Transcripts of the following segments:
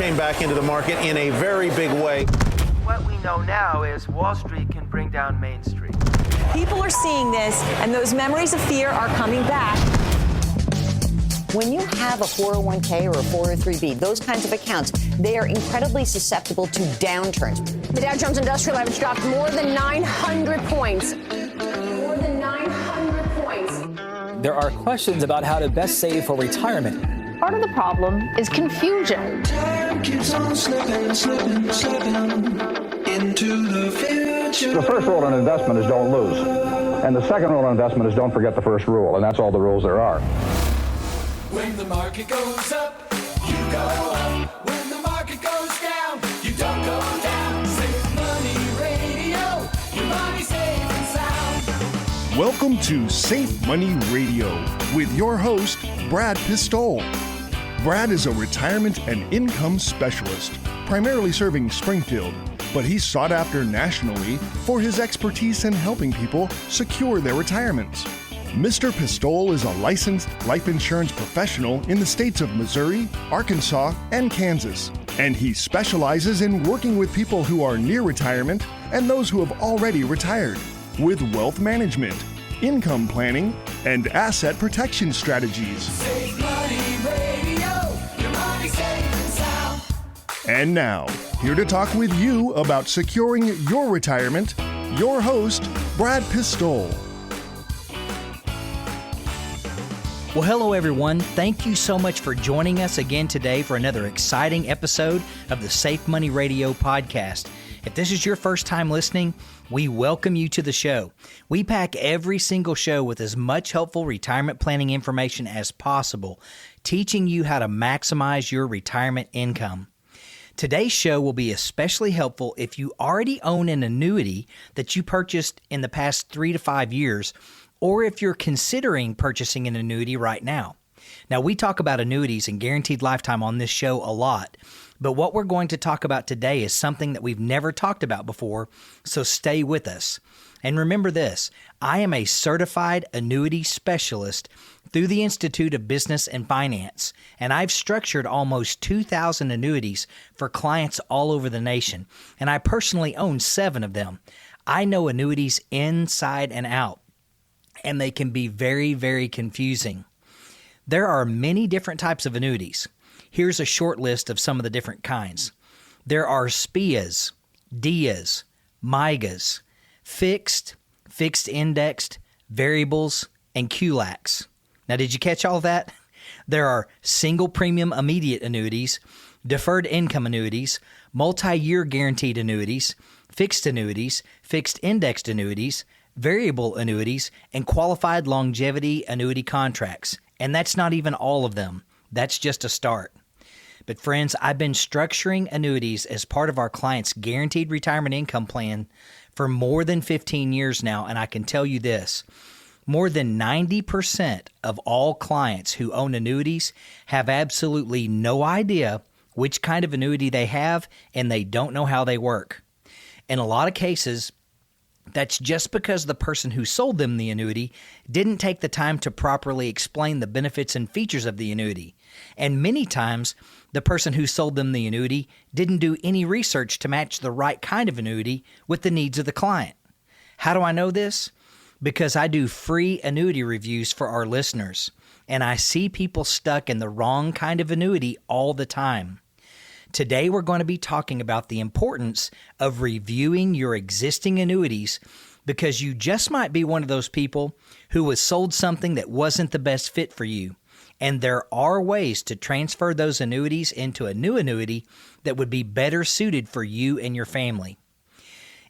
came back into the market in a very big way. What we know now is Wall Street can bring down Main Street. People are seeing this, and those memories of fear are coming back. When you have a 401k or a 403b, those kinds of accounts, they are incredibly susceptible to downturns. The Dow Jones Industrial Average dropped more than 900 points. More than 900 points. There are questions about how to best save for retirement. Part of the problem is confusion. Time keeps on slipping into the future. The first rule in investment is don't lose. And the second rule in investment is don't forget the first rule. And that's all the rules there are. When the market goes up, you go up. When the market goes down, you don't go down. Safe Money Radio, your money safe and sound. Welcome to Safe Money Radio with your host, Brad Pistole. Brad is a retirement and income specialist, primarily serving Springfield, but he's sought after nationally for his expertise in helping people secure their retirements. Mr. Pistole is a licensed life insurance professional in the states of Missouri, Arkansas, and Kansas, and he specializes in working with people who are near retirement and those who have already retired with wealth management, income planning, and asset protection strategies. Safe Money Radio, your money safe and sound. And now, here to talk with you about securing your retirement, your host, Brad Pistole. Well, hello, everyone. Thank you so much for joining us again today for another exciting episode of the Safe Money Radio podcast. If this is your first time listening, we welcome you to the show. We pack every single show with as much helpful retirement planning information as possible, teaching you how to maximize your retirement income. Today's show will be especially helpful if you already own an annuity that you purchased in the past 3 to 5 years, or if you're considering purchasing an annuity right now. Now, we talk about annuities and guaranteed lifetime on this show a lot, but what we're going to talk about today is something that we've never talked about before, so stay with us. And remember this, I am a certified annuity specialist through the Institute of Business and Finance, and I've structured almost 2,000 annuities for clients all over the nation, and I personally own 7 of them. I know annuities inside and out, and they can be very, very confusing. There are many different types of annuities. Here's a short list of some of the different kinds. There are SPIAs, DIAs, MIGAs, fixed indexed, variables, and QLACs. Now, did you catch all that? There are single premium immediate annuities, deferred income annuities, multi-year guaranteed annuities, fixed indexed annuities, variable annuities, and qualified longevity annuity contracts. And that's not even all of them. That's just a start. But friends, I've been structuring annuities as part of our clients' guaranteed retirement income plan for more than 15 years now, and I can tell you this. More than 90% of all clients who own annuities have absolutely no idea which kind of annuity they have, and they don't know how they work. In a lot of cases, that's just because the person who sold them the annuity didn't take the time to properly explain the benefits and features of the annuity. And many times, the person who sold them the annuity didn't do any research to match the right kind of annuity with the needs of the client. How do I know this? Because I do free annuity reviews for our listeners, and I see people stuck in the wrong kind of annuity all the time. Today, we're going to be talking about the importance of reviewing your existing annuities because you just might be one of those people who was sold something that wasn't the best fit for you. And there are ways to transfer those annuities into a new annuity that would be better suited for you and your family.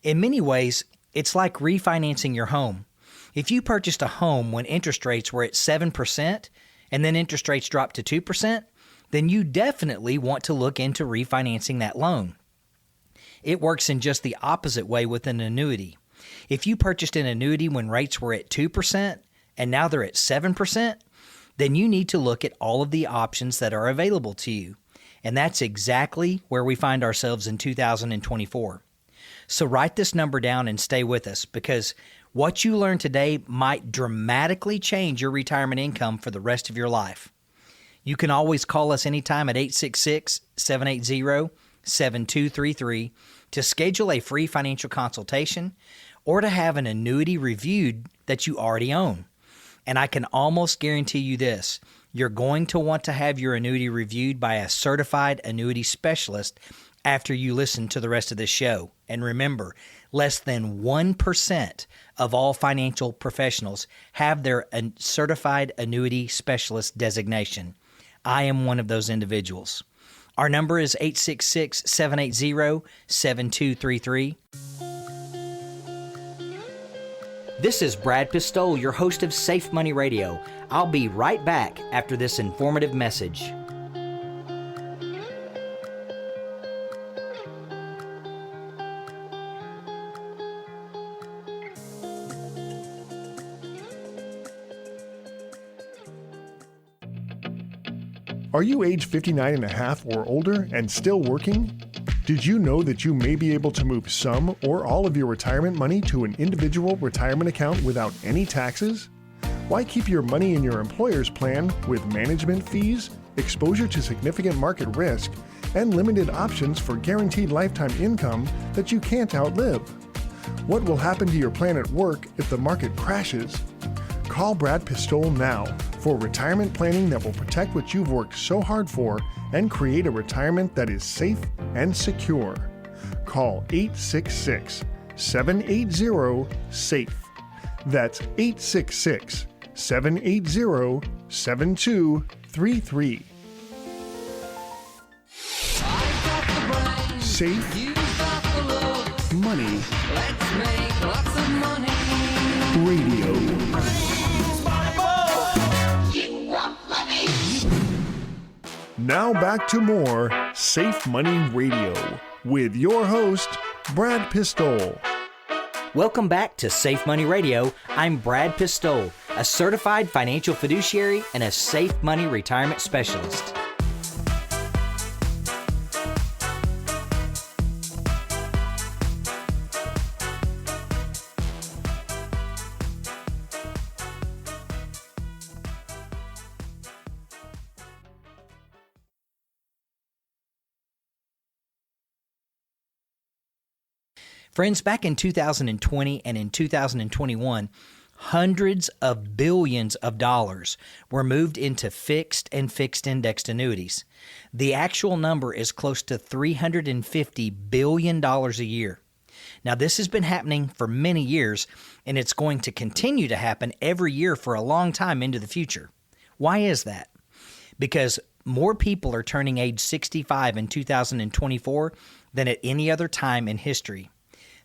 In many ways, it's like refinancing your home. If you purchased a home when interest rates were at 7% and then interest rates dropped to 2%, then you definitely want to look into refinancing that loan. It works in just the opposite way with an annuity. If you purchased an annuity when rates were at 2% and now they're at 7%, then you need to look at all of the options that are available to you. And that's exactly where we find ourselves in 2024. So write this number down and stay with us because what you learn today might dramatically change your retirement income for the rest of your life. You can always call us anytime at 866-780-7233 to schedule a free financial consultation or to have an annuity reviewed that you already own. And I can almost guarantee you this, you're going to want to have your annuity reviewed by a certified annuity specialist after you listen to the rest of this show. And remember, less than 1% of all financial professionals have their certified annuity specialist designation. I am one of those individuals. Our number is 866-780-7233. This is Brad Pistole, your host of Safe Money Radio. I'll be right back after this informative message. Are you age 59 and a half or older and still working? Did you know that you may be able to move some or all of your retirement money to an individual retirement account without any taxes? Why keep your money in your employer's plan with management fees, exposure to significant market risk, and limited options for guaranteed lifetime income that you can't outlive? What will happen to your plan at work if the market crashes? Call Brad Pistole now for retirement planning that will protect what you've worked so hard for and create a retirement that is safe and secure. Call 866-780-SAFE. That's 866-780-7233. Safe Money Radio. Now back to more Safe Money Radio with your host, Brad Pistole. Welcome back to Safe Money Radio. I'm Brad Pistole, a certified financial fiduciary and a safe money retirement specialist. Friends, back in 2020 and in 2021, hundreds of billions of dollars were moved into fixed and fixed indexed annuities. The actual number is close to $350 billion a year. Now, this has been happening for many years, and it's going to continue to happen every year for a long time into the future. Why is that? Because more people are turning age 65 in 2024 than at any other time in history.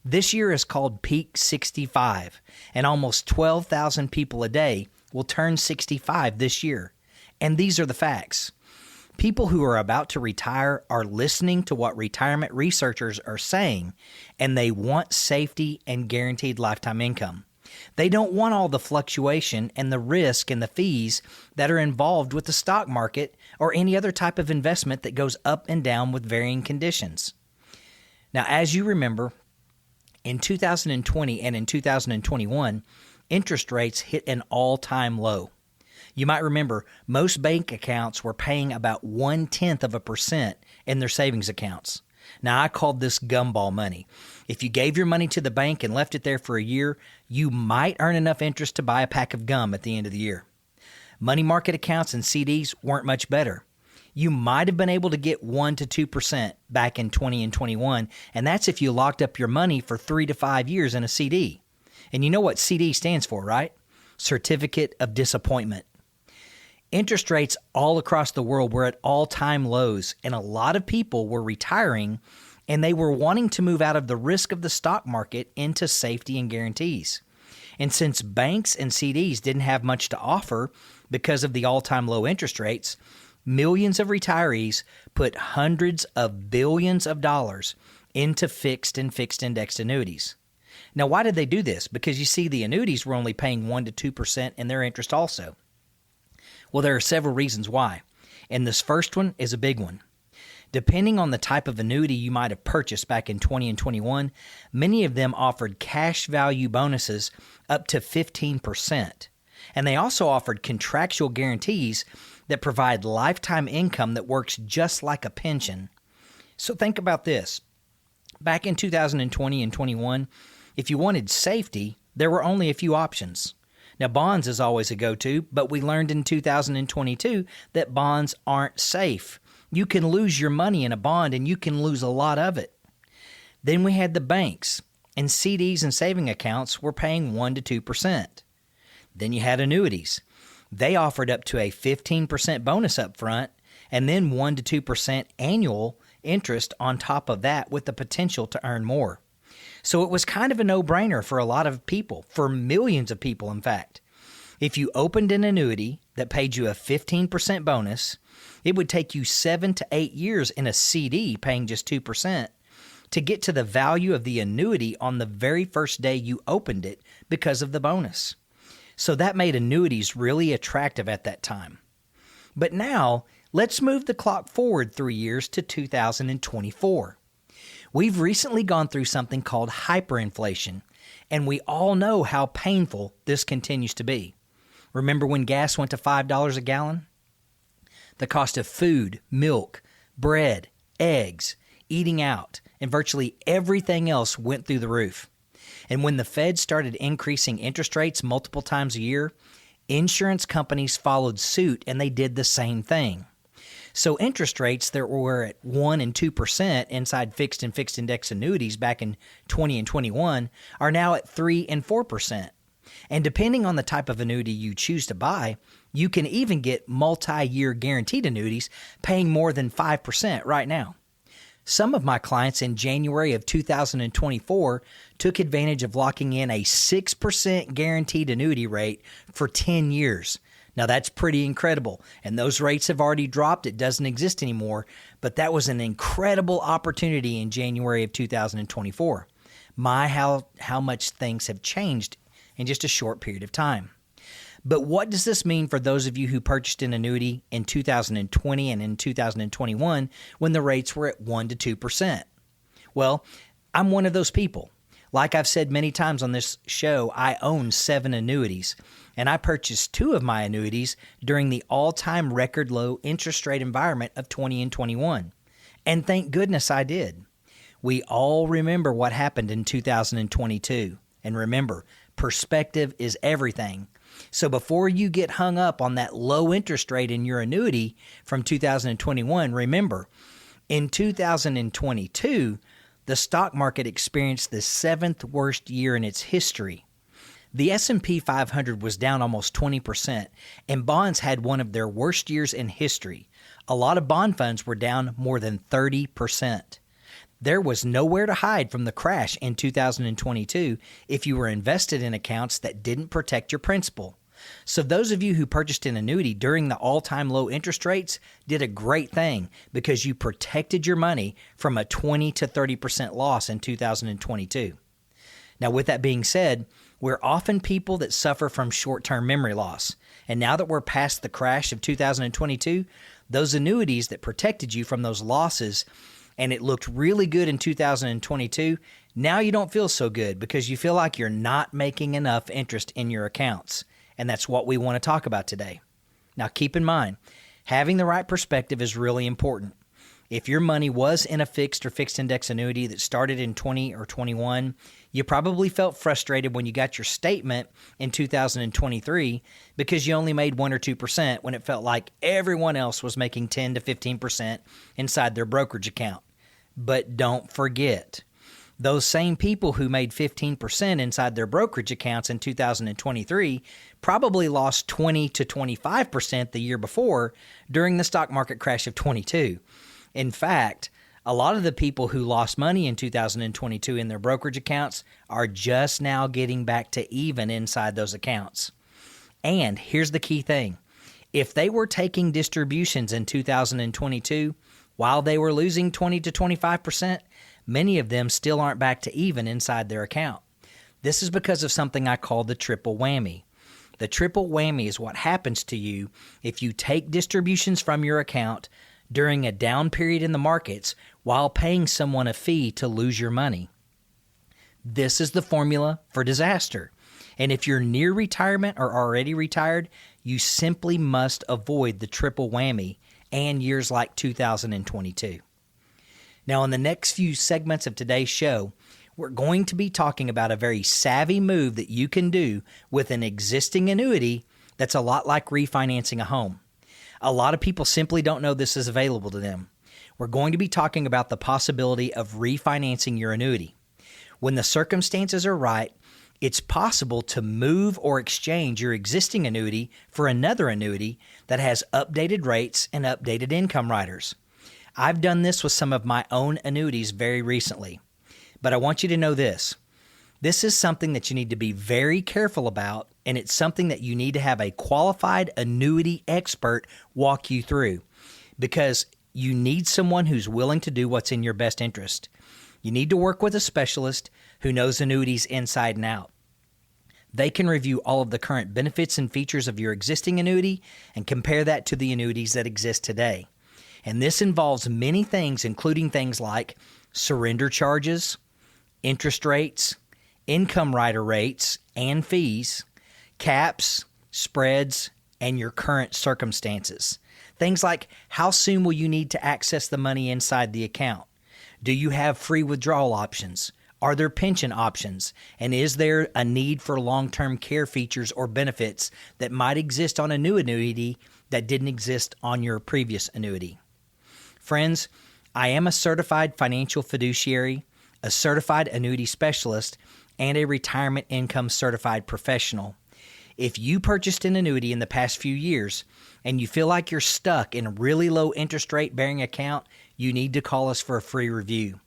This year is called Peak 65, and almost 12,000 people a day will turn 65 this year. And these are the facts. People who are about to retire are listening to what retirement researchers are saying, and they want safety and guaranteed lifetime income. They don't want all the fluctuation and the risk and the fees that are involved with the stock market or any other type of investment that goes up and down with varying conditions. Now, as you remember, in 2020 and in 2021, interest rates hit an all-time low. You might remember most bank accounts were paying about 0.1% in their savings accounts. Now, I called this gumball money. If you gave your money to the bank and left it there for a year, you might earn enough interest to buy a pack of gum at the end of the year. Money market accounts and CDs weren't much better. You might have been able to get 1 to 2% back in 20 and 21, and that's if you locked up your money for 3 to 5 years in a CD. And you know what CD stands for, right? Certificate of Disappointment. Interest rates all across the world were at all-time lows, and a lot of people were retiring, and they were wanting to move out of the risk of the stock market into safety and guarantees. And since banks and CDs didn't have much to offer because of the all-time low interest rates, millions of retirees put hundreds of billions of dollars into fixed and fixed indexed annuities. Now, why did they do this? Because you see, the annuities were only paying 1 to 2% in their interest also. Well, there are several reasons why, and this first one is a big one. Depending on the type of annuity you might have purchased back in 20 and 21, many of them offered cash value bonuses up to 15%. And they also offered contractual guarantees that provide lifetime income that works just like a pension. So think about this. Back in 2020 and 21, if you wanted safety, there were only a few options. Now, bonds is always a go-to, but we learned in 2022 that bonds aren't safe. You can lose your money in a bond, and you can lose a lot of it. Then we had the banks, and CDs and saving accounts were paying 1% to 2%. Then you had annuities. They offered up to a 15% bonus up front, and then 1% to 2% annual interest on top of that with the potential to earn more. So it was kind of a no-brainer for a lot of people, for millions of people, in fact. If you opened an annuity that paid you a 15% bonus, it would take you 7 to 8 years in a CD paying just 2% to get to the value of the annuity on the very first day you opened it because of the bonus. So that made annuities really attractive at that time. But now, let's move the clock forward 3 years to 2024. We've recently gone through something called hyperinflation, and we all know how painful this continues to be. Remember when gas went to $5 a gallon? The cost of food, milk, bread, eggs, eating out, and virtually everything else went through the roof. And when the Fed started increasing interest rates multiple times a year, insurance companies followed suit and they did the same thing. So interest rates that were at 1% and 2% inside fixed and fixed index annuities back in 20 and 21 are now at 3% and 4%. And depending on the type of annuity you choose to buy, you can even get multi-year guaranteed annuities paying more than 5% right now. Some of my clients in January of 2024 took advantage of locking in a 6% guaranteed annuity rate for 10 years. Now, that's pretty incredible, and those rates have already dropped. It doesn't exist anymore, but that was an incredible opportunity in January of 2024. How much things have changed in just a short period of time. But what does this mean for those of you who purchased an annuity in 2020 and in 2021 when the rates were at 1% to 2%? Well, I'm one of those people. Like I've said many times on this show, I own 7 annuities, and I purchased 2 of my annuities during the all-time record low interest rate environment of 20 and 21. And thank goodness I did. We all remember what happened in 2022. And remember, perspective is everything. So before you get hung up on that low interest rate in your annuity from 2021, remember, in 2022, the stock market experienced the 7th worst year in its history. The S&P 500 was down almost 20%, and bonds had one of their worst years in history. A lot of bond funds were down more than 30%. There was nowhere to hide from the crash in 2022 if you were invested in accounts that didn't protect your principal. So those of you who purchased an annuity during the all-time low interest rates did a great thing because you protected your money from a 20 to 30% loss in 2022. Now, with that being said, we're often people that suffer from short-term memory loss. And now that we're past the crash of 2022, those annuities that protected you from those losses and it looked really good in 2022, now you don't feel so good because you feel like you're not making enough interest in your accounts. And that's what we want to talk about today. Now, keep in mind, having the right perspective is really important. If your money was in a fixed or fixed index annuity that started in 20 or 21, you probably felt frustrated when you got your statement in 2023 because you only made 1 or 2% when it felt like everyone else was making 10 to 15% inside their brokerage account. But don't forget, those same people who made 15% inside their brokerage accounts in 2023 probably lost 20 to 25% the year before during the stock market crash of 22. In fact, a lot of the people who lost money in 2022 in their brokerage accounts are just now getting back to even inside those accounts. And here's the key thing. If they were taking distributions in 2022 while they were losing 20 to 25%, many of them still aren't back to even inside their account. This is because of something I call the triple whammy. The triple whammy is what happens to you if you take distributions from your account during a down period in the markets while paying someone a fee to lose your money. This is the formula for disaster. And if you're near retirement or already retired, You simply must avoid the triple whammy and years like 2022. Now, in the next few segments of today's show, we're going to be talking about a very savvy move that you can do with an existing annuity that's a lot like refinancing a home. A lot of people simply don't know this is available to them. We're going to be talking about the possibility of refinancing your annuity. When the circumstances are right, it's possible to move or exchange your existing annuity for another annuity that has updated rates and updated income riders. I've done this with some of my own annuities very recently. But I want you to know this. This is something that you need to be very careful about, and it's something that you need to have a qualified annuity expert walk you through, because you need someone who's willing to do what's in your best interest. You need to work with a specialist who knows annuities inside and out. They can review all of the current benefits and features of your existing annuity and compare that to the annuities that exist today. And this involves many things, including things like surrender charges, interest rates, income rider rates and fees, caps, spreads, and your current circumstances. Things like how soon will you need to access the money inside the account? Do you have free withdrawal options? Are there pension options? And is there a need for long-term care features or benefits that might exist on a new annuity that didn't exist on your previous annuity? Friends, I am a certified financial fiduciary, a certified annuity specialist, and a retirement income certified professional. If you purchased an annuity in the past few years and you feel like you're stuck in a really low interest rate bearing account, you need to call us for a free review.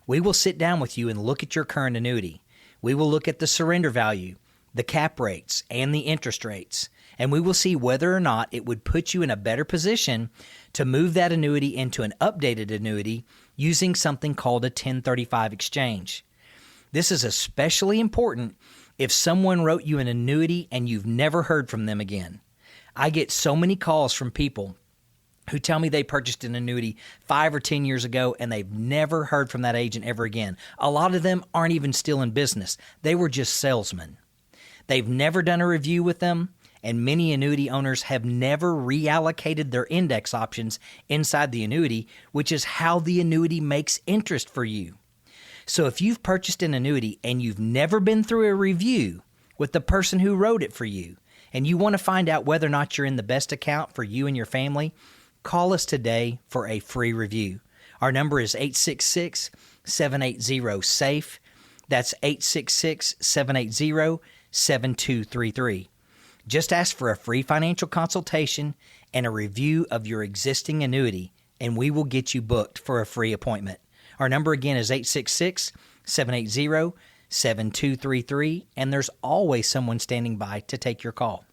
We will sit down with you and look at your current annuity. We will look at the surrender value, the cap rates, and the interest rates, and we will see whether or not it would put you in a better position to move that annuity into an updated annuity using something called a 1035 exchange. This is especially important if someone wrote you an annuity and you've never heard from them again. I get so many calls from people who tell me they purchased an annuity 5 or 10 years ago and they've never heard from that agent ever again. A lot of them aren't even still in business. They were just salesmen. They've never done a review with them, and many annuity owners have never reallocated their index options inside the annuity, which is how the annuity makes interest for you. So if you've purchased an annuity and you've never been through a review with the person who wrote it for you, and you want to find out whether or not you're in the best account for you and your family, call us today for a free review. Our number is 866-780-SAFE. That's 866-780-7233. Just ask for a free financial consultation and a review of your existing annuity, and we will get you booked for a free appointment. Our number again is 866-780-7233, and there's always someone standing by to take your call.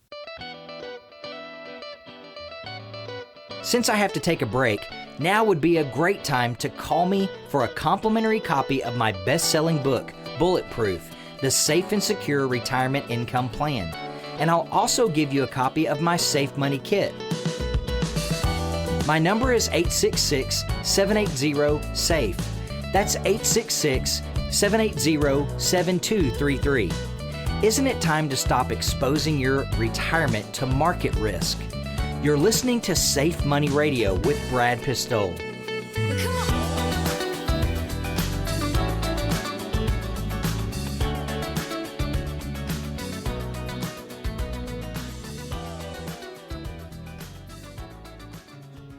Since I have to take a break, now would be a great time to call me for a complimentary copy of my best-selling book, Bulletproof, The Safe and Secure Retirement Income Plan. And I'll also give you a copy of my Safe Money Kit. My number is 866-780-SAFE. That's 866-780-7233. Isn't it time to stop exposing your retirement to market risk? You're listening to Safe Money Radio with Brad Pistole.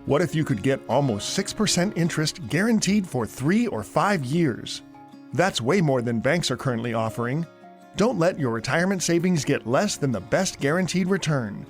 What if you could get almost 6% interest guaranteed for 3 or 5 years? That's way more than banks are currently offering. Don't let your retirement savings get less than the best guaranteed return.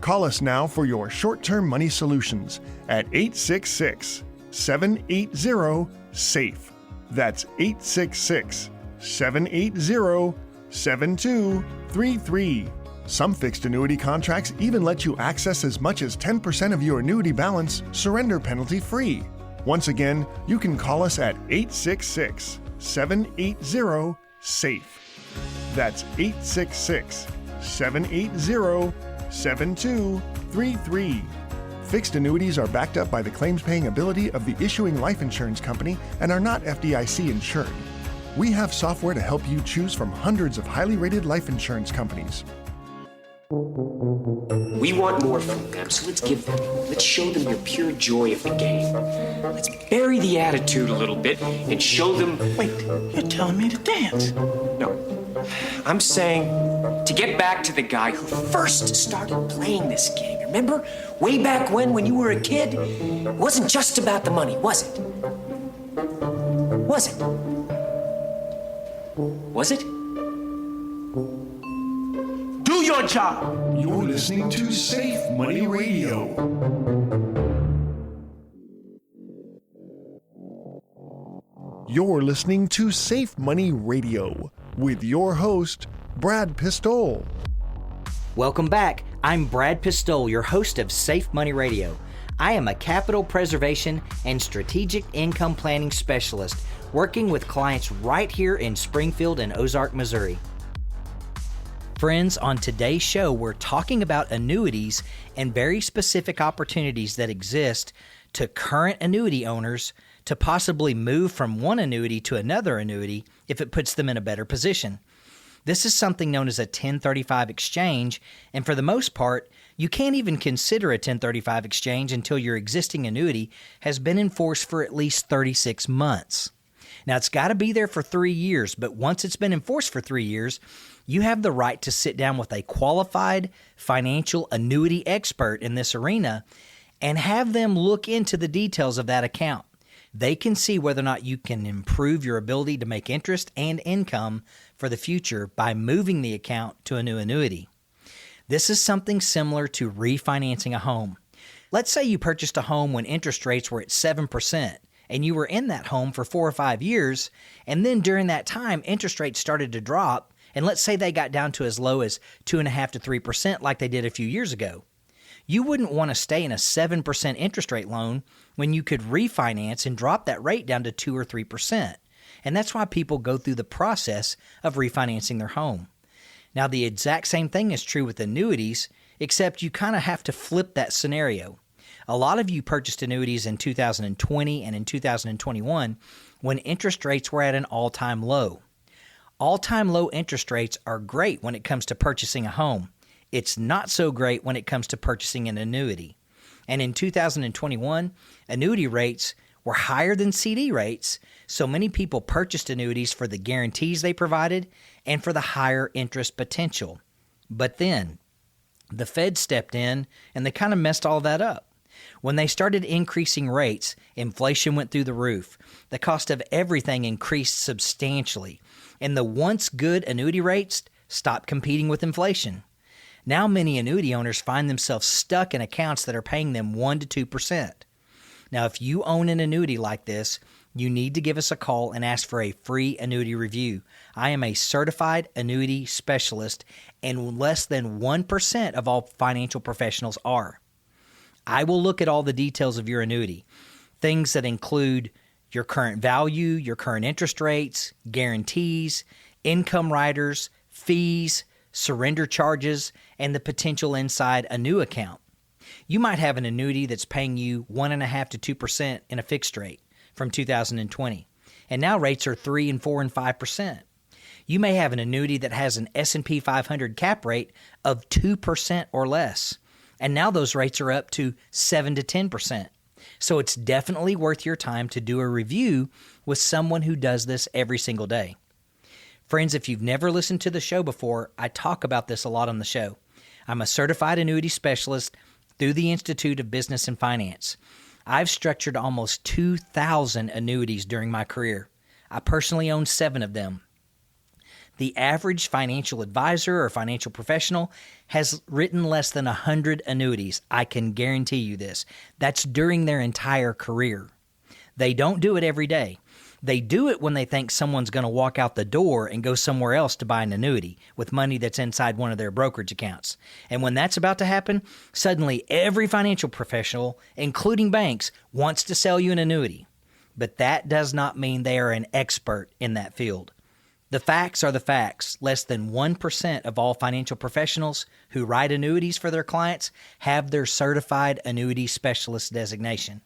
Call us now for your short-term money solutions at 866-780-SAFE. That's 866-780-7233. Some fixed annuity contracts even let you access as much as 10% of your annuity balance surrender penalty free. Once again, you can call us at 866-780-SAFE. That's 866-780-7233. Fixed annuities are backed up by the claims-paying ability of the issuing life insurance company and are not FDIC insured. We have software to help you choose from hundreds of highly rated life insurance companies. We want more from them, so let's give them. Let's show them your pure joy of the game. Let's bury the attitude a little bit and show them... Wait, you're telling me to dance? No. I'm saying to get back to the guy who first started playing this game. Remember? Way back when you were a kid? It wasn't just about the money, was it? Was it? Was it? Do your job. You're listening to Safe Money Radio. You're listening to Safe Money Radio with your host, Brad Pistol. Welcome back. I'm Brad Pistol, your host of Safe Money Radio. I am a capital preservation and strategic income planning specialist working with clients right here in Springfield and Ozark, Missouri. Friends, on today's show, we're talking about annuities and very specific opportunities that exist to current annuity owners to possibly move from one annuity to another annuity if it puts them in a better position. This is something known as a 1035 exchange, and for the most part, you can't even consider a 1035 exchange until your existing annuity has been in force for at least 36 months. Now, it's got to be there for 3 years, but once it's been in force for 3 years, you have the right to sit down with a qualified financial annuity expert in this arena and have them look into the details of that account. They can see whether or not you can improve your ability to make interest and income for the future by moving the account to a new annuity. This is something similar to refinancing a home. Let's say you purchased a home when interest rates were at 7%, and you were in that home for 4 or 5 years, and then during that time, interest rates started to drop, and let's say they got down to as low as 2.5% to 3% like they did a few years ago. You wouldn't want to stay in a 7% interest rate loan when you could refinance and drop that rate down to 2 or 3%. And that's why people go through the process of refinancing their home. Now, the exact same thing is true with annuities, except you kind of have to flip that scenario. A lot of you purchased annuities in 2020 and in 2021 when interest rates were at an all-time low. All-time low interest rates are great when it comes to purchasing a home. It's not so great when it comes to purchasing an annuity. And in 2021, annuity rates were higher than CD rates, so many people purchased annuities for the guarantees they provided and for the higher interest potential. But then, the Fed stepped in and they kind of messed all that up. When they started increasing rates, inflation went through the roof. The cost of everything increased substantially, and the once good annuity rates stopped competing with inflation. Now many annuity owners find themselves stuck in accounts that are paying them 1% to 2%. Now, if you own an annuity like this, you need to give us a call and ask for a free annuity review. I am a certified annuity specialist, and less than 1% of all financial professionals are. I will look at all the details of your annuity, things that include your current value, your current interest rates, guarantees, income riders, fees, surrender charges, and the potential inside a new account. You might have an annuity that's paying you 1.5% to 2% in a fixed rate from 2020, and now rates are 3% and 4% and 5%. You may have an annuity that has an S&P 500 cap rate of 2% or less, and now those rates are up to 7% to 10%. So it's definitely worth your time to do a review with someone who does this every single day. Friends, if you've never listened to the show before, I talk about this a lot on the show. I'm a certified annuity specialist through the Institute of Business and Finance. I've structured almost 2,000 annuities during my career. I personally own 7 of them. The average financial advisor or financial professional has written less than 100 annuities. I can guarantee you this. That's during their entire career. They don't do it every day. They do it when they think someone's going to walk out the door and go somewhere else to buy an annuity with money that's inside one of their brokerage accounts. And when that's about to happen, suddenly every financial professional, including banks, wants to sell you an annuity. But that does not mean they are an expert in that field. The facts are the facts. Less than 1% of all financial professionals who write annuities for their clients have their certified annuity specialist designation.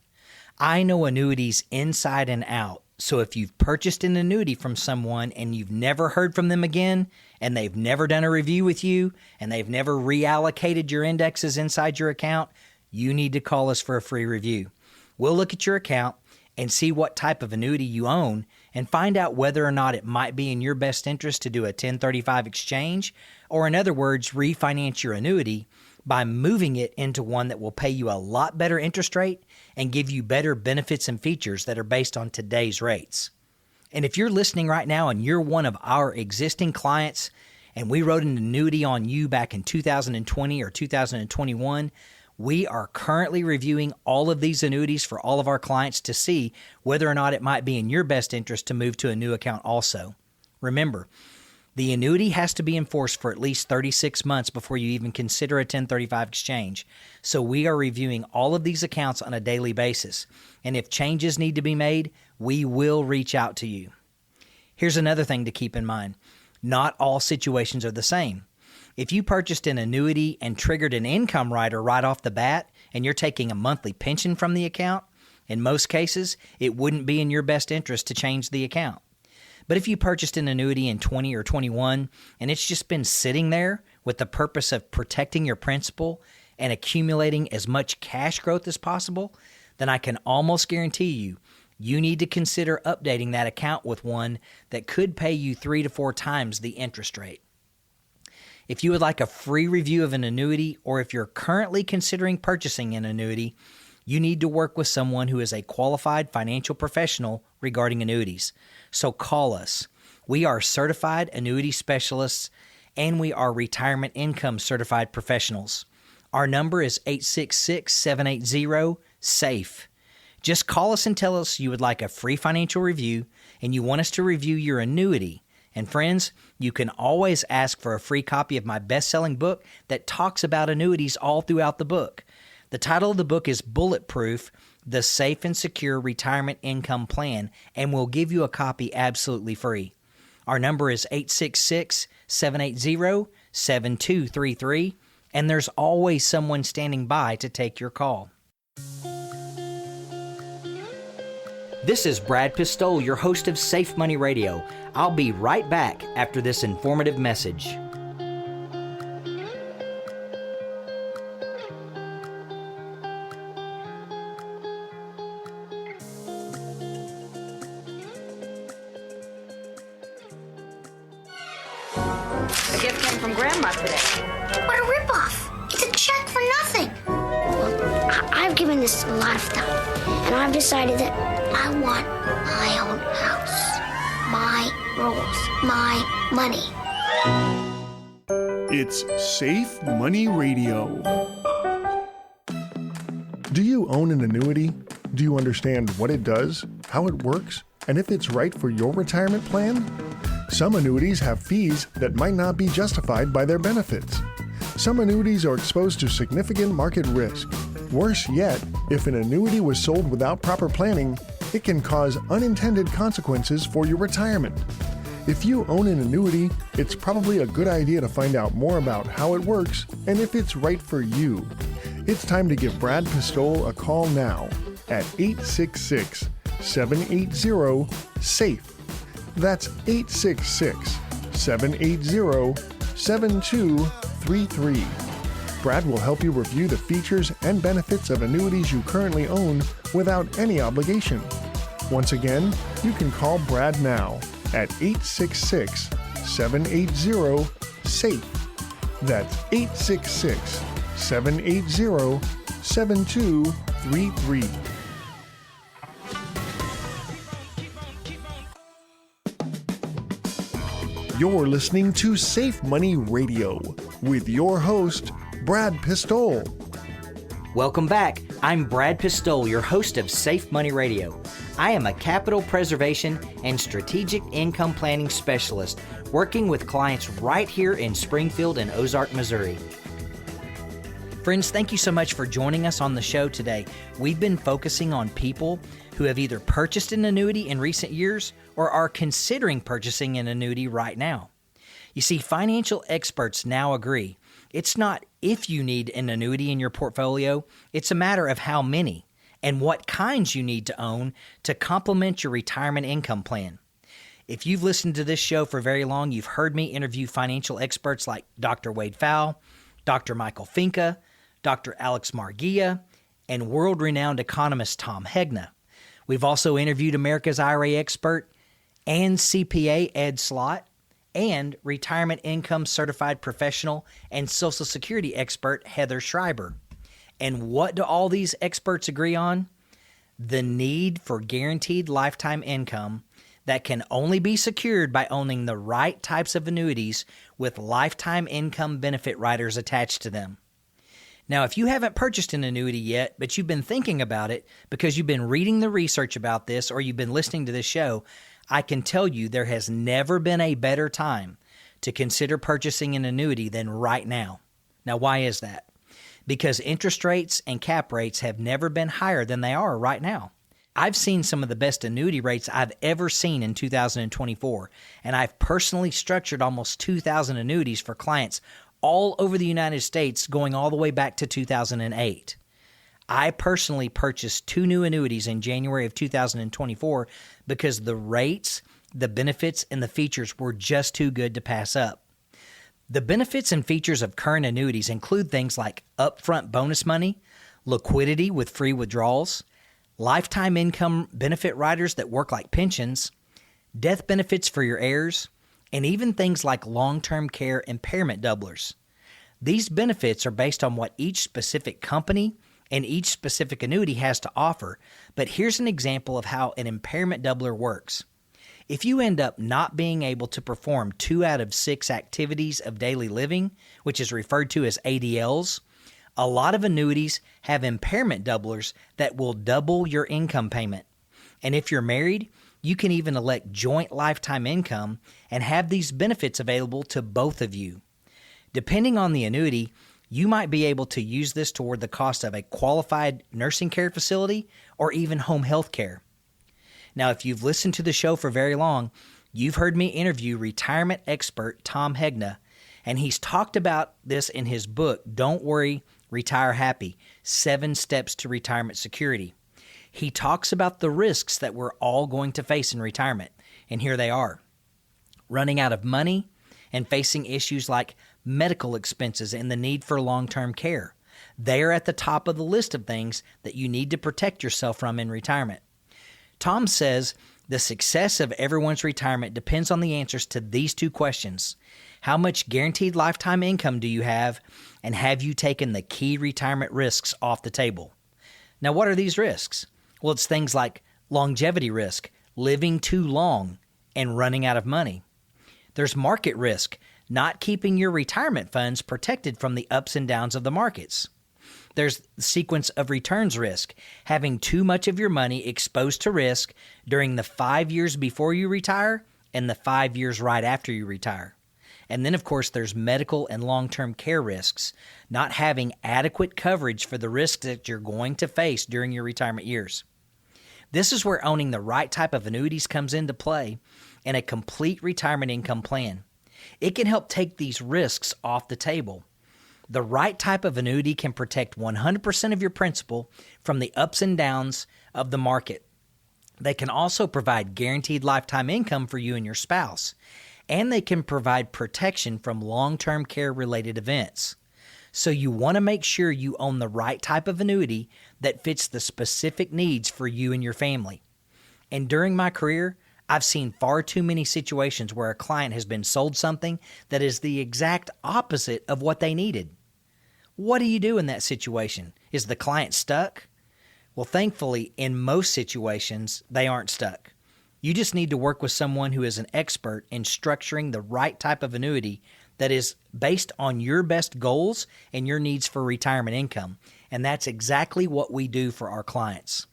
I know annuities inside and out, So if you've purchased an annuity from someone and you've never heard from them again, and they've never done a review with you, and they've never reallocated your indexes inside your account, you need to call us for a free review. We'll look at your account and see what type of annuity you own and find out whether or not it might be in your best interest to do a 1035 exchange, or in other words, refinance your annuity by moving it into one that will pay you a lot better interest rate and give you better benefits and features that are based on today's rates. And if you're listening right now and you're one of our existing clients and we wrote an annuity on you back in 2020 or 2021, we are currently reviewing all of these annuities for all of our clients to see whether or not it might be in your best interest to move to a new account also. Remember, the annuity has to be enforced for at least 36 months before you even consider a 1035 exchange. So we are reviewing all of these accounts on a daily basis. And if changes need to be made, we will reach out to you. Here's another thing to keep in mind. Not all situations are the same. If you purchased an annuity and triggered an income rider right off the bat, and you're taking a monthly pension from the account, in most cases, it wouldn't be in your best interest to change the account. But if you purchased an annuity in 20 or 21 and it's just been sitting there with the purpose of protecting your principal and accumulating as much cash growth as possible, then I can almost guarantee you need to consider updating that account with one that could pay you 3 to 4 times the interest rate. If you would like a free review of an annuity, or if you're currently considering purchasing an annuity, you need to work with someone who is a qualified financial professional regarding annuities. So call us. We are certified annuity specialists, and we are retirement income certified professionals. Our number is 866-780-SAFE. Just call us and tell us you would like a free financial review and you want us to review your annuity. And friends, you can always ask for a free copy of my best-selling book that talks about annuities all throughout the book. The title of the book is Bulletproof: The Safe and Secure Retirement Income Plan, and we'll give you a copy absolutely free. Our number is 866-780-7233, and there's always someone standing by to take your call. This is Brad Pistole, your host of Safe Money Radio. I'll be right back after this informative message. A gift came from Grandma today. What a ripoff! It's a check for nothing. Look, I've given this a lot of thought, and I've decided that I want my own house, my rules, my money. It's Safe Money Radio. Do you own an annuity? Do you understand what it does, how it works, and if it's right for your retirement plan? Some annuities have fees that might not be justified by their benefits. Some annuities are exposed to significant market risk. Worse yet, if an annuity was sold without proper planning, it can cause unintended consequences for your retirement. If you own an annuity, it's probably a good idea to find out more about how it works and if it's right for you. It's time to give Brad Pistole a call now at 866-780-SAFE. That's 866-780-7233. Brad will help you review the features and benefits of annuities you currently own without any obligation. Once again, you can call Brad now at 866-780-SAFE. That's 866-780-7233. You're listening to Safe Money Radio with your host, Brad Pistole. Welcome back. I'm Brad Pistole, your host of Safe Money Radio. I am a capital preservation and strategic income planning specialist working with clients right here in Springfield and Ozark, Missouri. Friends, thank you so much for joining us on the show today. We've been focusing on people who have either purchased an annuity in recent years or are considering purchasing an annuity right now. You see, financial experts now agree it's not if you need an annuity in your portfolio, it's a matter of how many. and what kinds you need to own to complement your retirement income plan. If you've listened to this show for very long, you've heard me interview financial experts like Dr. Wade Fowle, Dr. Michael Finca, Dr. Alex Margia, and world-renowned economist Tom Hegna. We've also interviewed America's IRA expert and CPA Ed Slott, and retirement income certified professional and Social Security expert Heather Schreiber. And what do all these experts agree on? The need for guaranteed lifetime income that can only be secured by owning the right types of annuities with lifetime income benefit riders attached to them. Now, if you haven't purchased an annuity yet, but you've been thinking about it because you've been reading the research about this or you've been listening to this show, I can tell you there has never been a better time to consider purchasing an annuity than right now. Now, why is that? Because interest rates and cap rates have never been higher than they are right now. I've seen some of the best annuity rates I've ever seen in 2024, and I've personally structured almost 2,000 annuities for clients all over the United States going all the way back to 2008. I personally purchased 2 new annuities in January of 2024 because the rates, the benefits, and the features were just too good to pass up. The benefits and features of current annuities include things like upfront bonus money, liquidity with free withdrawals, lifetime income benefit riders that work like pensions, death benefits for your heirs, and even things like long-term care impairment doublers. These benefits are based on what each specific company and each specific annuity has to offer, but here's an example of how an impairment doubler works. If you end up not being able to perform 2 out of 6 activities of daily living, which is referred to as ADLs, a lot of annuities have impairment doublers that will double your income payment. And if you're married, you can even elect joint lifetime income and have these benefits available to both of you. Depending on the annuity, you might be able to use this toward the cost of a qualified nursing care facility or even home health care. Now, if you've listened to the show for very long, you've heard me interview retirement expert Tom Hegna, and he's talked about this in his book, Don't Worry, Retire Happy, 7 Steps to Retirement Security. He talks about the risks that we're all going to face in retirement, and here they are. Running out of money and facing issues like medical expenses and the need for long-term care. They are at the top of the list of things that you need to protect yourself from in retirement. Tom says the success of everyone's retirement depends on the answers to these 2 questions. How much guaranteed lifetime income do you have, and have you taken the key retirement risks off the table? Now, what are these risks? Well, it's things like longevity risk, living too long, and running out of money. There's market risk, not keeping your retirement funds protected from the ups and downs of the markets. There's the sequence of returns risk, having too much of your money exposed to risk during the 5 years before you retire and the 5 years right after you retire. And then, of course, there's medical and long-term care risks, not having adequate coverage for the risks that you're going to face during your retirement years. This is where owning the right type of annuities comes into play and a complete retirement income plan. It can help take these risks off the table. The right type of annuity can protect 100% of your principal from the ups and downs of the market. They can also provide guaranteed lifetime income for you and your spouse, and they can provide protection from long-term care-related events. So you want to make sure you own the right type of annuity that fits the specific needs for you and your family. And during my career, I've seen far too many situations where a client has been sold something that is the exact opposite of what they needed. What do you do in that situation? Is the client stuck? Well, thankfully, in most situations, they aren't stuck. You just need to work with someone who is an expert in structuring the right type of annuity that is based on your best goals and your needs for retirement income. And that's exactly what we do for our clients.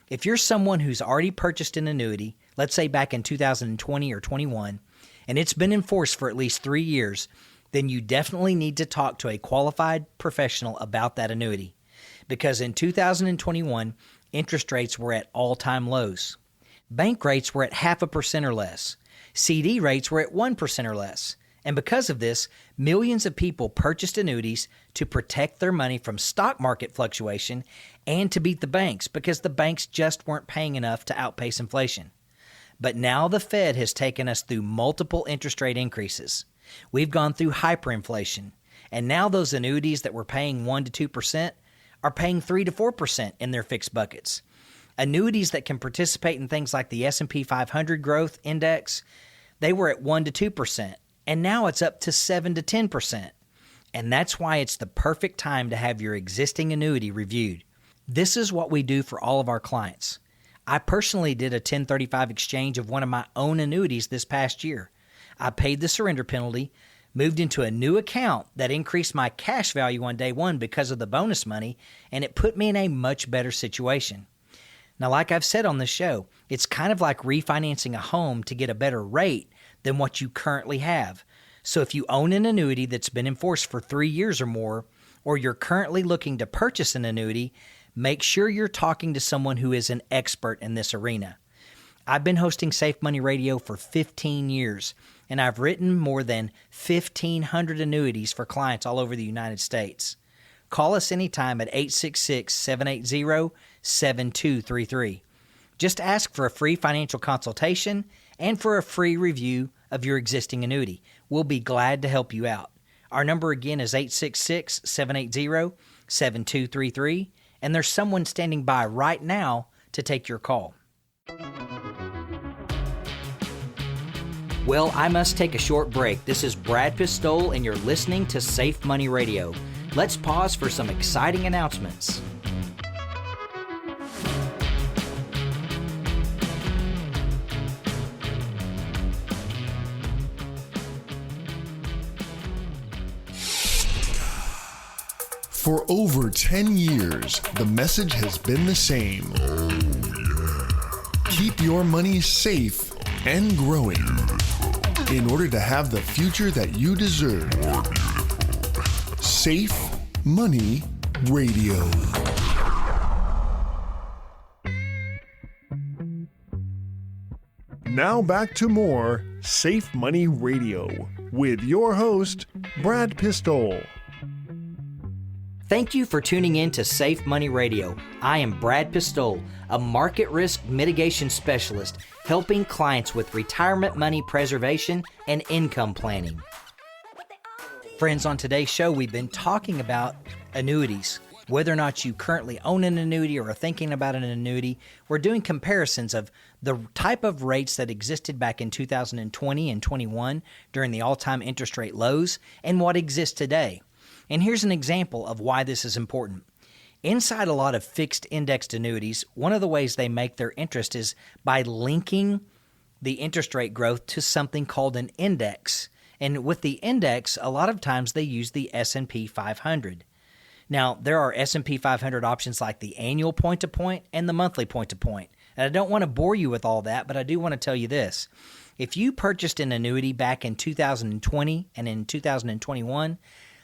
If you're someone who's already purchased an annuity, let's say back in 2020 or 21, and it's been in force for at least 3 years, then you definitely need to talk to a qualified professional about that annuity. Because in 2021, interest rates were at all-time lows. Bank rates were at 0.5% or less. CD rates were at 1% or less. And because of this, millions of people purchased annuities to protect their money from stock market fluctuation and to beat the banks because the banks just weren't paying enough to outpace inflation. But now the Fed has taken us through multiple interest rate increases. We've gone through hyperinflation, and now those annuities that were paying 1 to 2% are paying 3 to 4% in their fixed buckets. Annuities that can participate in things like the S&P 500 growth index, they were at 1 to 2%, and now it's up to 7 to 10%. And that's why it's the perfect time to have your existing annuity reviewed. This is what we do for all of our clients. I personally did a 1035 exchange of one of my own annuities this past year. I paid the surrender penalty, moved into a new account that increased my cash value on day one because of the bonus money, and it put me in a much better situation. Now, like I've said on this show, it's kind of like refinancing a home to get a better rate than what you currently have. So if you own an annuity that's been in force for 3 years or more, or you're currently looking to purchase an annuity, make sure you're talking to someone who is an expert in this arena. I've been hosting Safe Money Radio for 15 years, and I've written more than 1,500 annuities for clients all over the United States. Call us anytime at 866-780-7233. Just ask for a free financial consultation and for a free review of your existing annuity. We'll be glad to help you out. Our number again is 866-780-7233, and there's someone standing by right now to take your call. Well, I must take a short break. This is Brad Pistole, and you're listening to Safe Money Radio. Let's pause for some exciting announcements. For over 10 years, the message has been the same. Keep your money safe and growing in order to have the future that you deserve. Safe Money Radio. Now back to more Safe Money Radio with your host, Brad Pistole. Thank you for tuning in to Safe Money Radio. I am Brad Pistole, a market risk mitigation specialist helping clients with retirement money preservation and income planning. Friends, on today's show, we've been talking about annuities. Whether or not you currently own an annuity or are thinking about an annuity, we're doing comparisons of the type of rates that existed back in 2020 and 21 during the all-time interest rate lows and what exists today. And here's an example of why this is important. Inside a lot of fixed indexed annuities, one of the ways they make their interest is by linking the interest rate growth to something called an index. And with the index, a lot of times they use the S&P 500. Now, there are S&P 500 options like the annual point-to-point and the monthly point-to-point. And I don't want to bore you with all that, but I do want to tell you this. If you purchased an annuity back in 2020 and in 2021,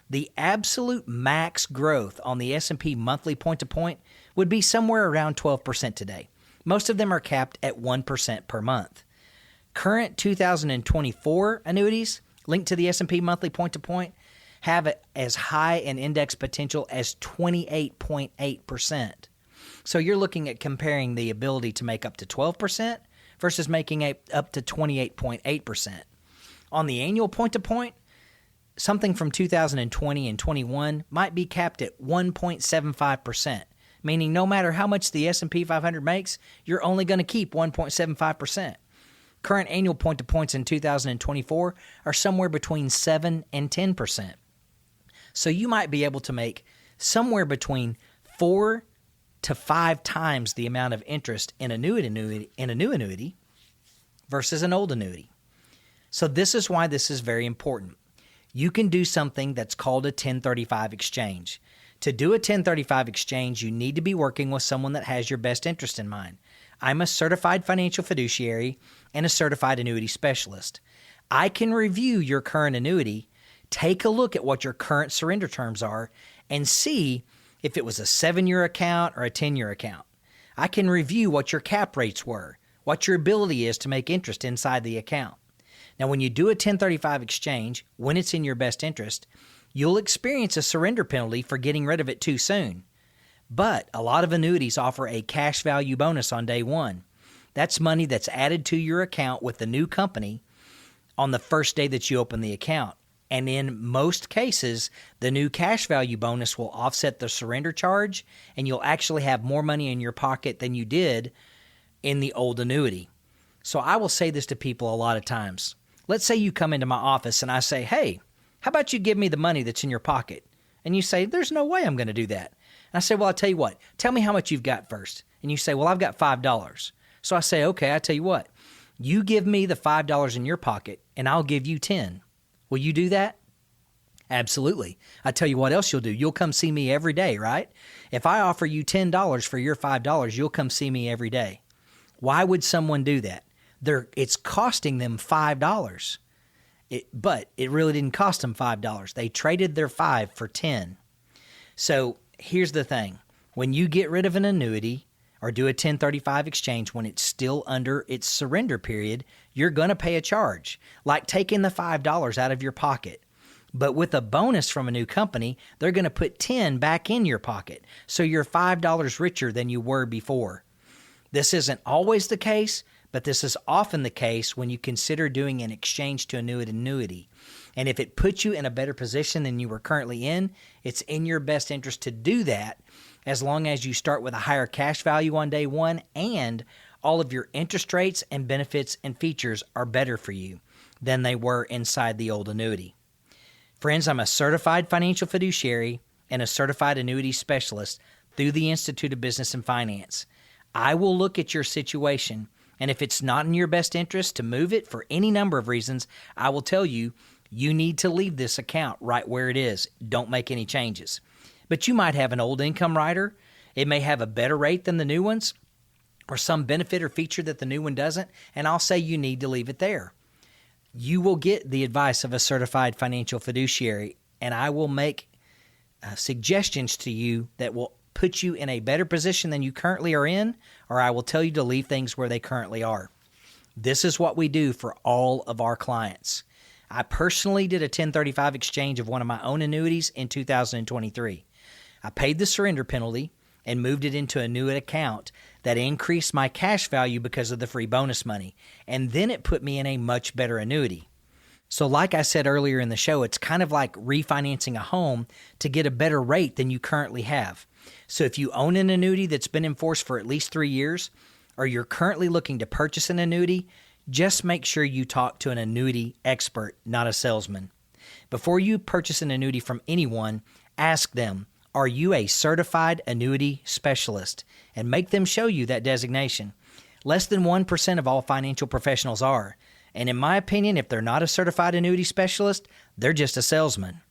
the absolute max growth on the S&P monthly point-to-point would be somewhere around 12% today. Most of them are capped at 1% per month. Current 2024 annuities linked to the S&P monthly point-to-point have as high an index potential as 28.8%. So you're looking at comparing the ability to make up to 12% versus making up to 28.8%. On the annual point-to-point, something from 2020 and 21 might be capped at 1.75%, meaning no matter how much the S&P 500 makes, you're only going to keep 1.75%. Current annual point-to-points in 2024 are somewhere between 7 and 10%. So you might be able to make somewhere between 4 to 5 times the amount of interest in a new annuity versus an old annuity. So this is why this is very important. You can do something that's called a 1035 exchange. To do a 1035 exchange, you need to be working with someone that has your best interest in mind. I'm a certified financial fiduciary and a certified annuity specialist. I can review your current annuity, take a look at what your current surrender terms are, and see if it was a 7-year account or a 10-year account. I can review what your cap rates were, what your ability is to make interest inside the account. Now, when you do a 1035 exchange, when it's in your best interest, you'll experience a surrender penalty for getting rid of it too soon. But a lot of annuities offer a cash value bonus on day one. That's money that's added to your account with the new company on the first day that you open the account. And in most cases, the new cash value bonus will offset the surrender charge, and you'll actually have more money in your pocket than you did in the old annuity. So I will say this to people a lot of times. Let's say you come into my office and I say, hey, how about you give me the money that's in your pocket? And you say, there's no way I'm going to do that. And I say, well, I'll tell you what. Tell me how much you've got first. And you say, well, I've got $5. So I say, okay, I tell you what. You give me the $5 in your pocket, and I'll give you 10. Will you do that? Absolutely. I tell you what else you'll do. You'll come see me every day, right? If I offer you $10 for your $5, you'll come see me every day. Why would someone do that? It's costing them $5. But it really didn't cost them $5. They traded their 5 for 10. So here's the thing. When you get rid of an annuity or do a 1035 exchange when it's still under its surrender period, you're going to pay a charge, like taking the $5 out of your pocket. But with a bonus from a new company, they're going to put 10 back in your pocket, so you're $5 richer than you were before. This isn't always the case, but this is often the case when you consider doing an exchange to annuity. And if it puts you in a better position than you were currently in, it's in your best interest to do that, as long as you start with a higher cash value on day one and all of your interest rates and benefits and features are better for you than they were inside the old annuity. Friends, I'm a certified financial fiduciary and a certified annuity specialist through the Institute of Business and Finance. I will look at your situation, and if it's not in your best interest to move it for any number of reasons, I will tell you, you need to leave this account right where it is. Don't make any changes. But you might have an old income rider. It may have a better rate than the new ones or some benefit or feature that the new one doesn't, and I'll say you need to leave it there. You will get the advice of a certified financial fiduciary, and I will make suggestions to you that will put you in a better position than you currently are in, or I will tell you to leave things where they currently are. This is what we do for all of our clients. I personally did a 1035 exchange of one of my own annuities in 2023. I paid the surrender penalty and moved it into a new account that increased my cash value because of the free bonus money, and then it put me in a much better annuity. So like I said earlier in the show, it's kind of like refinancing a home to get a better rate than you currently have. So if you own an annuity that's been in force for at least 3 years, or you're currently looking to purchase an annuity, just make sure you talk to an annuity expert, not a salesman. Before you purchase an annuity from anyone, ask them, are you a certified annuity specialist? And make them show you that designation. Less than 1% of all financial professionals are. And in my opinion, if they're not a certified annuity specialist, they're just a salesman.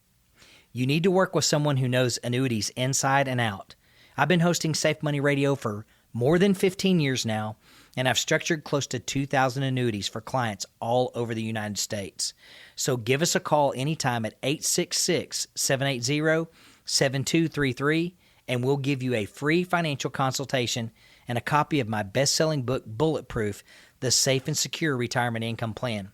You need to work with someone who knows annuities inside and out. I've been hosting Safe Money Radio for more than 15 years now, and I've structured close to 2,000 annuities for clients all over the United States. So give us a call anytime at 866-780-7233, and we'll give you a free financial consultation and a copy of my best-selling book, Bulletproof, The Safe and Secure Retirement Income Plan.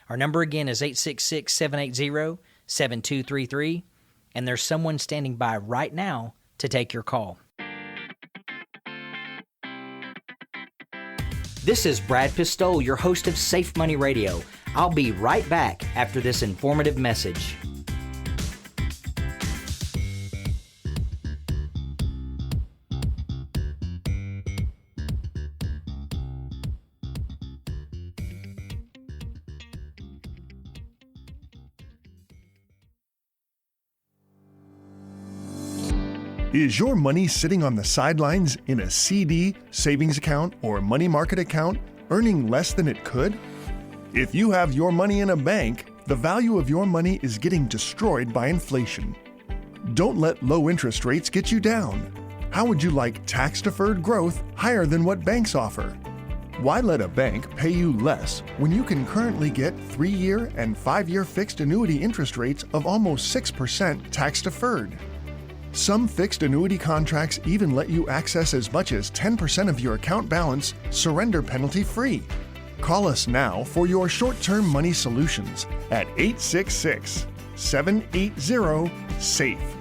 Our number again is 866-780-7233, and there's someone standing by right now to take your call. This is Brad Pistole, your host of Safe Money Radio. I'll be right back after this informative message. Is your money sitting on the sidelines in a CD, savings account, or money market account, earning less than it could? If you have your money in a bank, the value of your money is getting destroyed by inflation. Don't let low interest rates get you down. How would you like tax-deferred growth higher than what banks offer? Why let a bank pay you less when you can currently get 3-year and 5-year fixed annuity interest rates of almost 6% tax-deferred? Some fixed annuity contracts even let you access as much as 10% of your account balance surrender penalty free. Call us now for your short-term money solutions at 866-780-SAFE.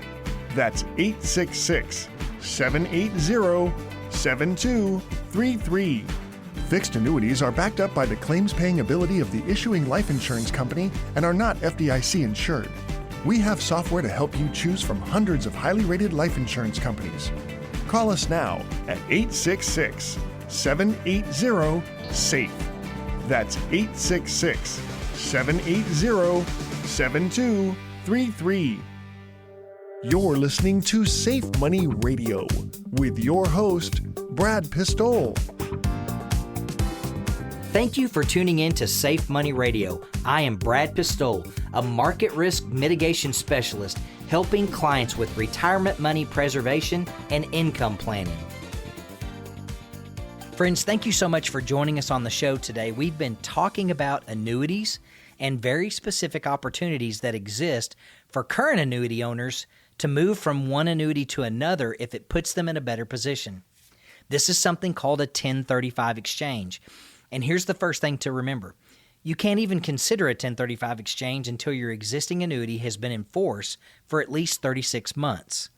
That's 866-780-7233. Fixed annuities are backed up by the claims-paying ability of the issuing life insurance company and are not FDIC insured. We have software to help you choose from hundreds of highly rated life insurance companies. Call us now at 866-780-SAFE. That's 866-780-7233. You're listening to Safe Money Radio with your host, Brad Pistol. Thank you for tuning in to Safe Money Radio. I am Brad Pistol, a market risk mitigation specialist helping clients with retirement money preservation and income planning. Friends, thank you so much for joining us on the show today. We've been talking about annuities and very specific opportunities that exist for current annuity owners to move from one annuity to another if it puts them in a better position. This is something called a 1035 exchange. And here's the first thing to remember. You can't even consider a 1035 exchange until your existing annuity has been in force for at least 36 months.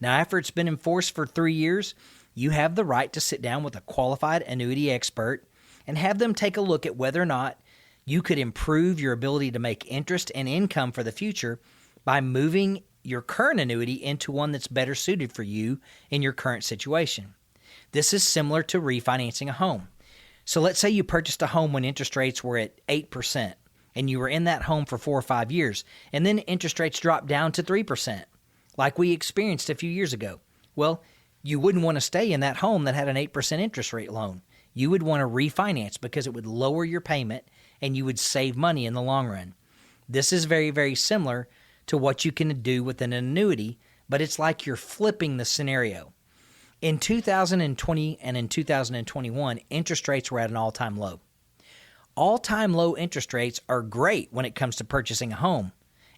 Now, after it's been in force for 3 years, you have the right to sit down with a qualified annuity expert and have them take a look at whether or not you could improve your ability to make interest and income for the future by moving your current annuity into one that's better suited for you in your current situation. This is similar to refinancing a home. So let's say you purchased a home when interest rates were at 8% and you were in that home for 4 or 5 years, and then interest rates dropped down to 3%, like we experienced a few years ago. Well, you wouldn't want to stay in that home that had an 8% interest rate loan. You would want to refinance because it would lower your payment and you would save money in the long run. This is very, very similar to what you can do with an annuity, but it's like you're flipping the scenario. In 2020 and in 2021, interest rates were at an all-time low. All-time low interest rates are great when it comes to purchasing a home.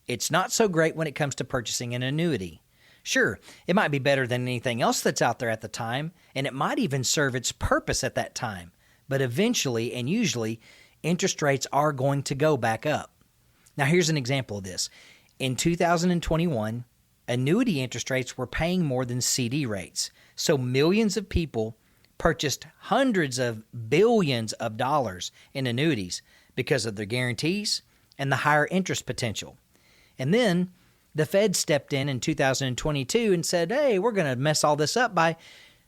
It's not so great when it comes to purchasing an annuity. Sure, it might be better than anything else that's out there at the time, and it might even serve its purpose at that time. But eventually, and usually, interest rates are going to go back up. Now, here's an example of this. In 2021, annuity interest rates were paying more than CD rates. So millions of people purchased hundreds of billions of dollars in annuities because of their guarantees and the higher interest potential. And then the Fed stepped in 2022 and said, hey, we're going to mess all this up by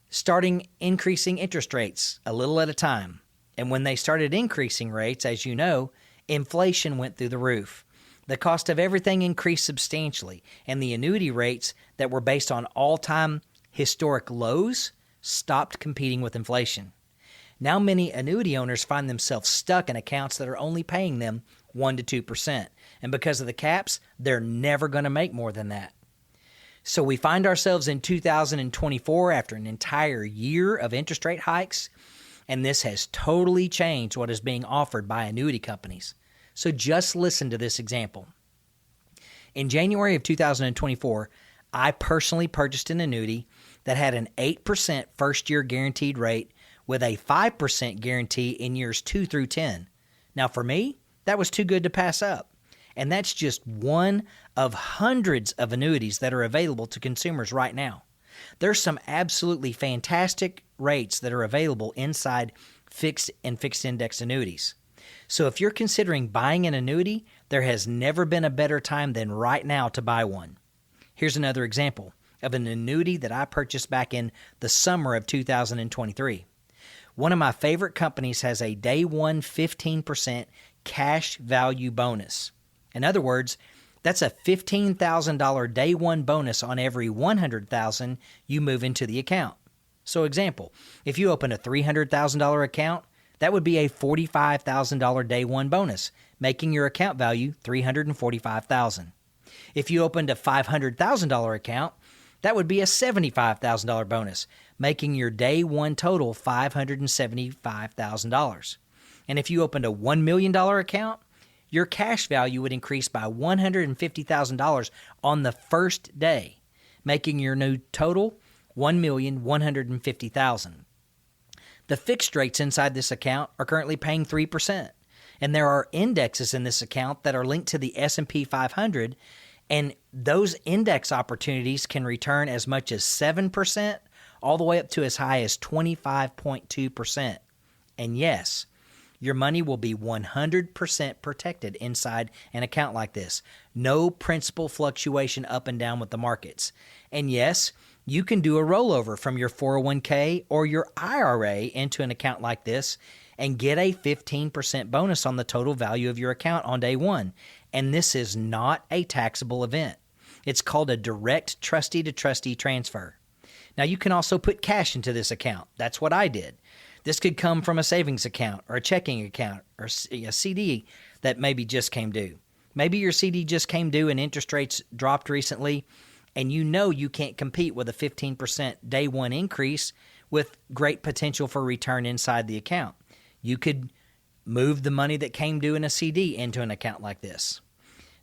starting increasing interest rates a little at a time. And when they started increasing rates, as you know, inflation went through the roof. The cost of everything increased substantially, and the annuity rates that were based on all-time historic lows stopped competing with inflation. Now many annuity owners find themselves stuck in accounts that are only paying them 1% to 2%. And because of the caps, they're never going to make more than that. So we find ourselves in 2024 after an entire year of interest rate hikes, and this has totally changed what is being offered by annuity companies. So just listen to this example. In January of 2024, I personally purchased an annuity that had an 8% first-year guaranteed rate with a 5% guarantee in years 2 through 10. Now, for me, that was too good to pass up. And that's just one of hundreds of annuities that are available to consumers right now. There's some absolutely fantastic rates that are available inside fixed and fixed index annuities. So if you're considering buying an annuity, there has never been a better time than right now to buy one. Here's another example of an annuity that I purchased back in the summer of 2023. One of my favorite companies has a day one 15% cash value bonus. In other words, that's a $15,000 day one bonus on every $100,000 you move into the account. So example, if you open a $300,000 account, that would be a $45,000 day one bonus, making your account value $345,000. If you opened a $500,000 account, that would be a $75,000 bonus, making your day one total $575,000. And if you opened a $1 million account, your cash value would increase by $150,000 on the first day, making your new total $1,150,000. The fixed rates inside this account are currently paying 3%. And there are indexes in this account that are linked to the S&P 500, and those index opportunities can return as much as 7% all the way up to as high as 25.2%. And yes, your money will be 100% protected inside an account like this. No principal fluctuation up and down with the markets. And yes, you can do a rollover from your 401k or your IRA into an account like this and get a 15% bonus on the total value of your account on day one. And this is not a taxable event. It's called a direct trustee-to-trustee transfer. Now, you can also put cash into this account. That's what I did. This could come from a savings account or a checking account or a CD that maybe just came due. Maybe your CD just came due and interest rates dropped recently, and you know you can't compete with a 15% day one increase with great potential for return inside the account. You could move the money that came due in a CD into an account like this.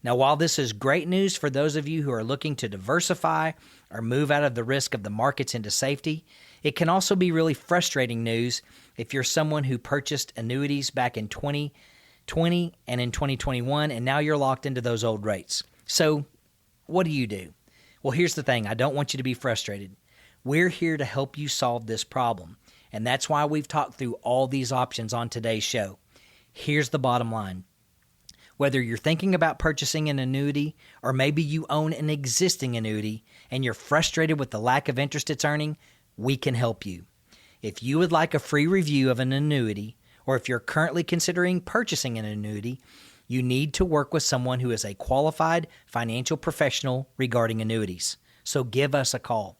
Now, while this is great news for those of you who are looking to diversify or move out of the risk of the markets into safety, it can also be really frustrating news if you're someone who purchased annuities back in 2020 and in 2021, and now you're locked into those old rates. So what do? Well, here's the thing. I don't want you to be frustrated. We're here to help you solve this problem, and that's why we've talked through all these options on today's show. Here's the bottom line. Whether you're thinking about purchasing an annuity or maybe you own an existing annuity and you're frustrated with the lack of interest it's earning, we can help you. If you would like a free review of an annuity, or if you're currently considering purchasing an annuity, you need to work with someone who is a qualified financial professional regarding annuities. So give us a call.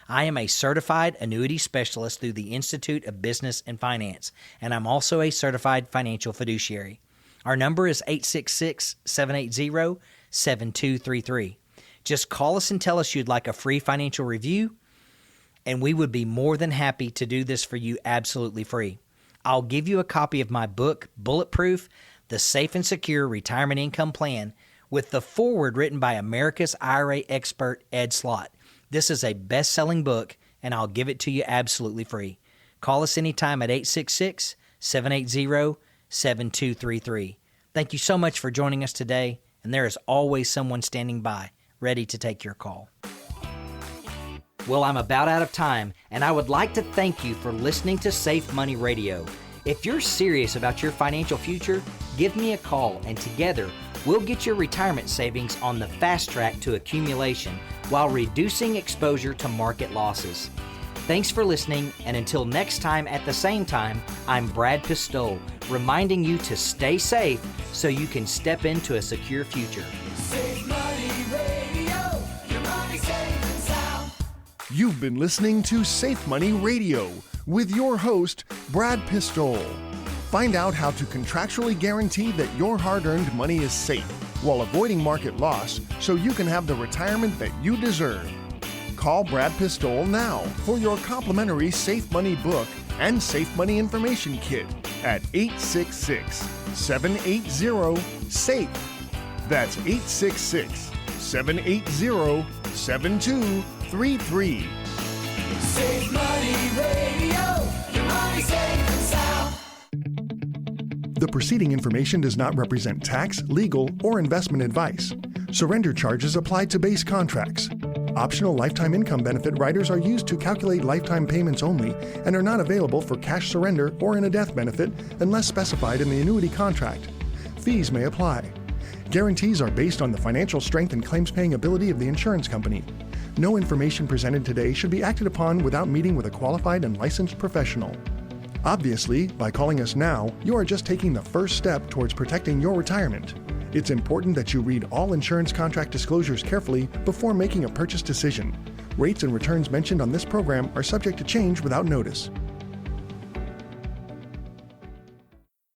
I am a certified annuity specialist through the Institute of Business and Finance, and I'm also a certified financial fiduciary. Our number is 866-780-7233. Just call us and tell us you'd like a free financial review, and we would be more than happy to do this for you absolutely free. I'll give you a copy of my book, Bulletproof, The Safe and Secure Retirement Income Plan, with the foreword written by America's IRA expert, Ed Slott. This is a best-selling book, and I'll give it to you absolutely free. Call us anytime at 866-780-7233. Thank you so much for joining us today, and there is always someone standing by, ready to take your call. Well, I'm about out of time, and I would like to thank you for listening to Safe Money Radio. If you're serious about your financial future, give me a call, and together we'll get your retirement savings on the fast track to accumulation while reducing exposure to market losses. Thanks for listening, and until next time at the same time, I'm Brad Pistole, reminding you to stay safe so you can step into a secure future. Safe Money Radio, your money safe and sound. You've been listening to Safe Money Radio with your host, Brad Pistole. Find out how to contractually guarantee that your hard-earned money is safe while avoiding market loss so you can have the retirement that you deserve. Call Brad Pistole now for your complimentary Safe Money book and Safe Money information kit at 866-780-SAFE. That's 866-780-7233. Safe Money Radio, your money safe and sound. The preceding information does not represent tax, legal, or investment advice. Surrender charges apply to base contracts. Optional lifetime income benefit riders are used to calculate lifetime payments only and are not available for cash surrender or in a death benefit unless specified in the annuity contract. Fees may apply. Guarantees are based on the financial strength and claims-paying ability of the insurance company. No information presented today should be acted upon without meeting with a qualified and licensed professional. Obviously, by calling us now, you are just taking the first step towards protecting your retirement. It's important that you read all insurance contract disclosures carefully before making a purchase decision. Rates and returns mentioned on this program are subject to change without notice.